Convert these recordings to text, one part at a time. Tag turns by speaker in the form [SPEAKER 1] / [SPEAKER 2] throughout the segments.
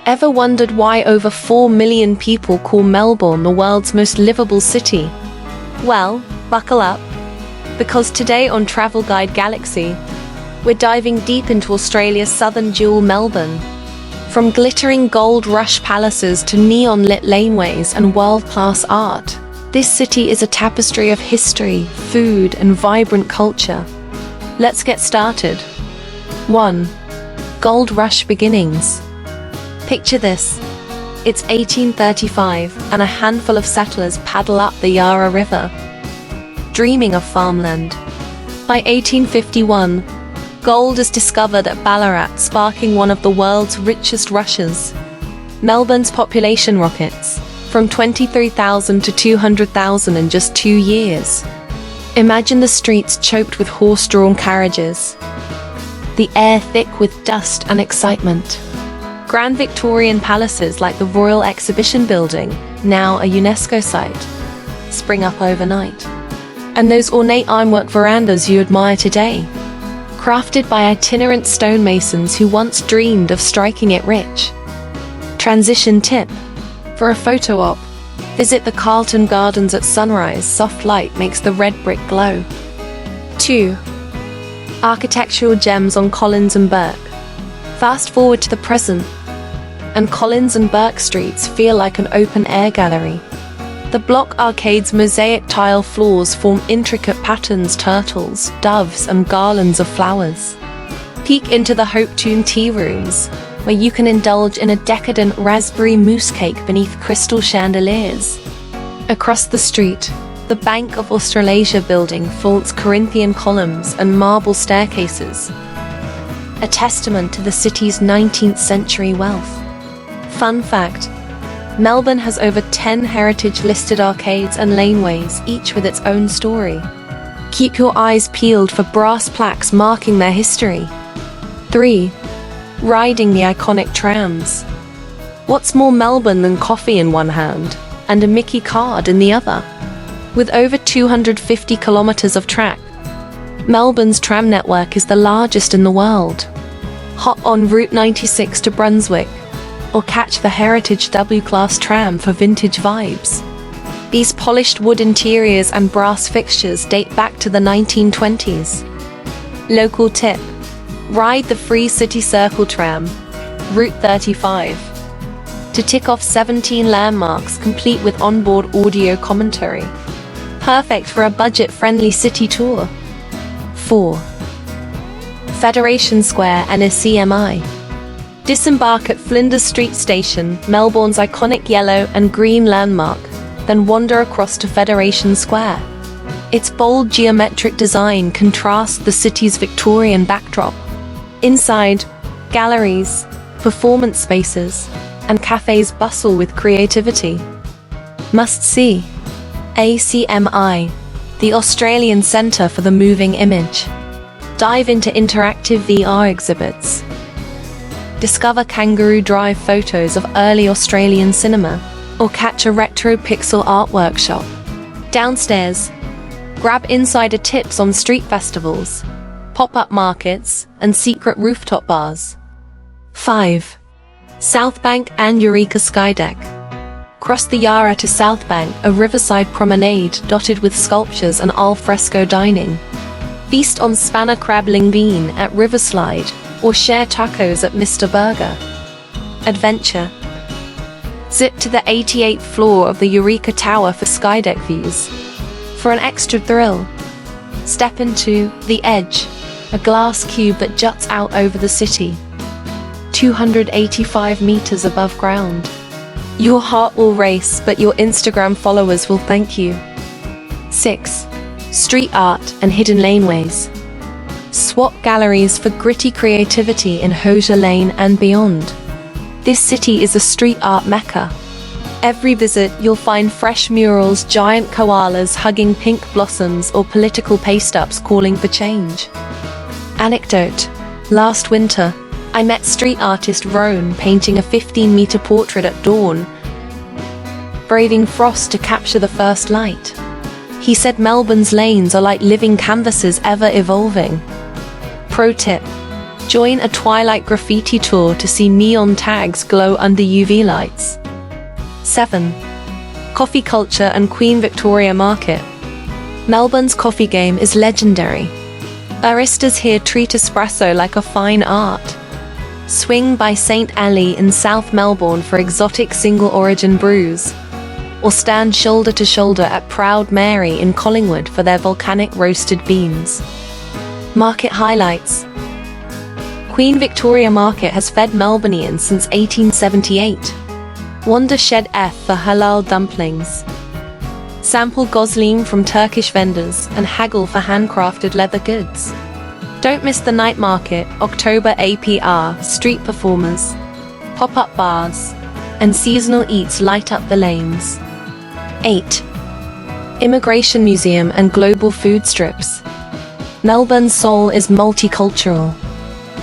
[SPEAKER 1] Ever wondered why over 4 million people call Melbourne the world's most livable city? Well, buckle up, because today on Travel Guide Galaxy, we're diving deep into Australia's southern jewel, Melbourne. From glittering gold rush palaces to neon-lit laneways and world-class art, this city is a tapestry of history, food, and vibrant culture. Let's get started. 1. Gold Rush beginnings. Picture this. It's 1835, and a handful of settlers paddle up the Yarra River, dreaming of farmland. By 1851, gold is discovered at Ballarat, sparking one of the world's richest rushes. Melbourne's population rockets, from 23,000 to 200,000 in just 2 years. Imagine the streets choked with horse-drawn carriages, the air thick with dust and excitement. Grand Victorian palaces like the Royal Exhibition Building, now a UNESCO site, spring up overnight. And those ornate ironwork verandas you admire today, crafted by itinerant stonemasons who once dreamed of striking it rich. Transition tip. For a photo op, visit the Carlton Gardens at sunrise. Soft light makes the red brick glow. 2. Architectural gems on Collins and Burke. Fast forward to the present, and Collins and Burke Streets feel like an open-air gallery. The block arcade's mosaic tile floors form intricate patterns, turtles, doves, and garlands of flowers. Peek into the Hope Tune tea rooms, where you can indulge in a decadent raspberry mousse cake beneath crystal chandeliers. Across the street, the Bank of Australasia building flaunts Corinthian columns and marble staircases, a testament to the city's 19th century wealth. Fun fact: Melbourne has over 10 heritage-listed arcades and laneways, each with its own story. Keep your eyes peeled for brass plaques marking their history. 3. Riding the iconic trams. What's more Melbourne than coffee in one hand and a Mickey card in the other? With over 250 kilometers of track, Melbourne's tram network is the largest in the world. Hop on Route 96 to Brunswick, or catch the Heritage W-Class tram for vintage vibes. These polished wood interiors and brass fixtures date back to the 1920s. Local tip: ride the free City Circle tram, Route 35, to tick off 17 landmarks complete with onboard audio commentary. Perfect for a budget-friendly city tour. 4. Federation Square and SCMI. Disembark at Flinders Street Station, Melbourne's iconic yellow and green landmark, then wander across to Federation Square. Its bold geometric design contrasts the city's Victorian backdrop. Inside, galleries, performance spaces, and cafes bustle with creativity. Must see: ACMI, the Australian Centre for the Moving Image. Dive into interactive VR exhibits. Discover Kangaroo Drive photos of early Australian cinema, or catch a retro pixel art workshop. Downstairs, grab insider tips on street festivals, pop-up markets, and secret rooftop bars. 5. Southbank and Eureka Skydeck. Cross the Yarra to Southbank, a riverside promenade dotted with sculptures and al fresco dining. Feast on spanner crab linguine at Riverside, or share tacos at Mr. Burger. Adventure. Zip to the 88th floor of the Eureka Tower for Skydeck views. For an extra thrill, step into the Edge, a glass cube that juts out over the city, 285 meters above ground. Your heart will race, but your Instagram followers will thank you. 6. Street art and hidden laneways. Swap galleries for gritty creativity in Hosier Lane and beyond. This city is a street art mecca. Every visit, you'll find fresh murals, giant koalas hugging pink blossoms, or political paste-ups calling for change. Anecdote: last winter, I met street artist Roan painting a 15-meter portrait at dawn, braving frost to capture the first light. He said Melbourne's lanes are like living canvases, ever evolving. Pro tip: Join a twilight graffiti tour to see neon tags glow under UV lights. 7. Coffee culture and Queen Victoria Market. Melbourne's coffee game is legendary. Baristas here treat espresso like a fine art. Swing by St. Ali in South Melbourne for exotic single-origin brews, or stand shoulder to shoulder at Proud Mary in Collingwood for their volcanic roasted beans. Market highlights. Queen Victoria Market has fed Melburnians since 1878. Wander Shed F for halal dumplings. Sample gosling from Turkish vendors and haggle for handcrafted leather goods. Don't miss the night market, October APR, street performers, pop-up bars, and seasonal eats light up the lanes. 8. Immigration Museum and Global Food Strips. Melbourne's soul is multicultural.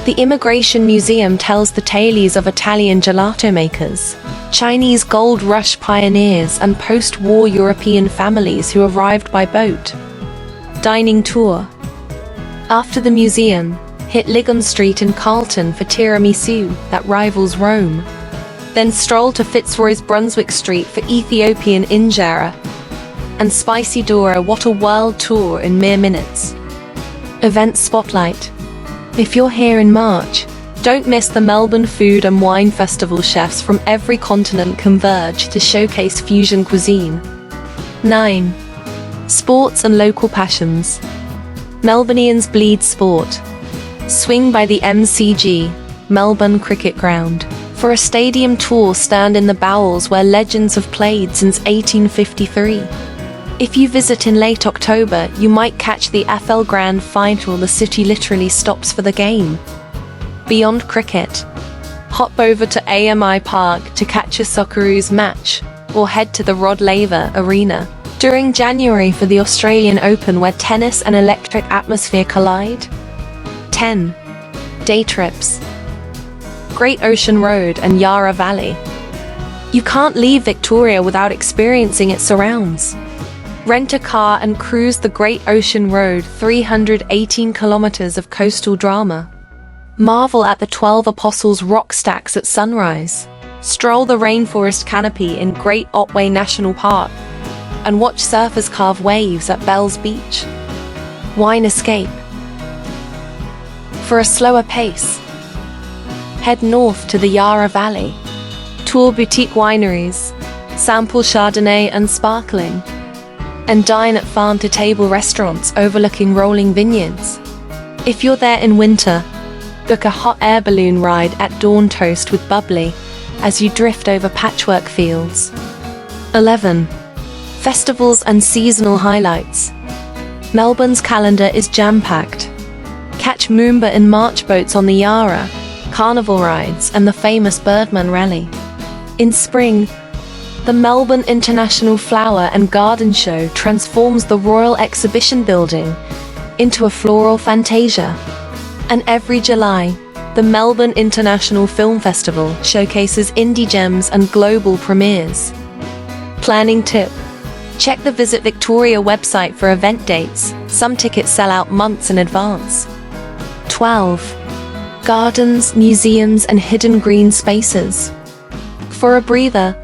[SPEAKER 1] The Immigration Museum tells the tales of Italian gelato makers, Chinese gold rush pioneers, and post-war European families who arrived by boat. Dining tour. After the museum, hit Lygon Street in Carlton for tiramisu that rivals Rome. Then stroll to Fitzroy's Brunswick Street for Ethiopian injera. And Spicy Dora, what a world tour in mere minutes. Event Spotlight. If you're here in March, don't miss the Melbourne Food and Wine Festival. Chefs from every continent converge to showcase fusion cuisine. 9. Sports and local passions. Melburnians bleed sport. Swing by the MCG, Melbourne Cricket Ground, for a stadium tour. Stand in the bowels where legends have played since 1853. If you visit in late October, you might catch the AFL Grand Final. The city literally stops for the game. Beyond cricket, hop over to AMI Park to catch a Socceroos match, or head to the Rod Laver Arena during January for the Australian Open, where tennis and electric atmosphere collide. 10. Day trips. Great Ocean Road and Yarra Valley. You can't leave Victoria without experiencing its surrounds. Rent a car and cruise the Great Ocean Road, 318 kilometers of coastal drama. Marvel at the 12 Apostles rock stacks at sunrise. Stroll the rainforest canopy in Great Otway National Park, and watch surfers carve waves at Bells Beach. Wine escape. For a slower pace, head north to the Yarra Valley. Tour boutique wineries, sample Chardonnay and sparkling, and dine at farm-to-table restaurants overlooking rolling vineyards. If you're there in winter, book a hot air balloon ride at dawn. Toast with bubbly as you drift over patchwork fields. 11. Festivals and seasonal highlights. Melbourne's calendar is jam-packed. Catch Moomba in March boats on the Yarra, carnival rides, and the famous Birdman Rally. In spring, the Melbourne International Flower and Garden Show transforms the Royal Exhibition Building into a floral fantasia. And every July, the Melbourne International Film Festival showcases indie gems and global premieres. Planning tip. Check the Visit Victoria website for event dates. Some tickets sell out months in advance. 12. Gardens, museums, and hidden green spaces. For a breather,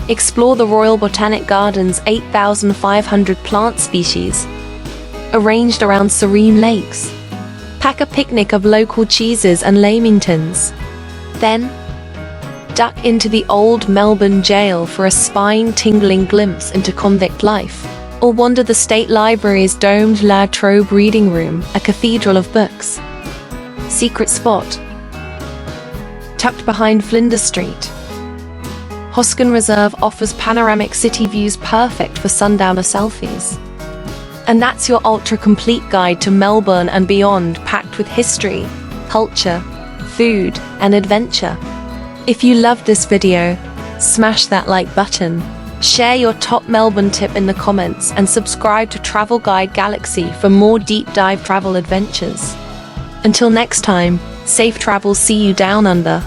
[SPEAKER 1] explore the Royal Botanic Gardens' 8,500 plant species, arranged around serene lakes. Pack a picnic of local cheeses and lamingtons. Then, duck into the old Melbourne jail for a spine-tingling glimpse into convict life, or wander the State Library's domed La Trobe reading room, a cathedral of books. Secret spot. Tucked behind Flinders Street, Hoskin Reserve offers panoramic city views perfect for sundowner selfies. And that's your ultra-complete guide to Melbourne and beyond, packed with history, culture, food, and adventure. If you loved this video, smash that like button, share your top Melbourne tip in the comments, and subscribe to Travel Guide Galaxy for more deep dive travel adventures. Until next time, safe travels. See you down under.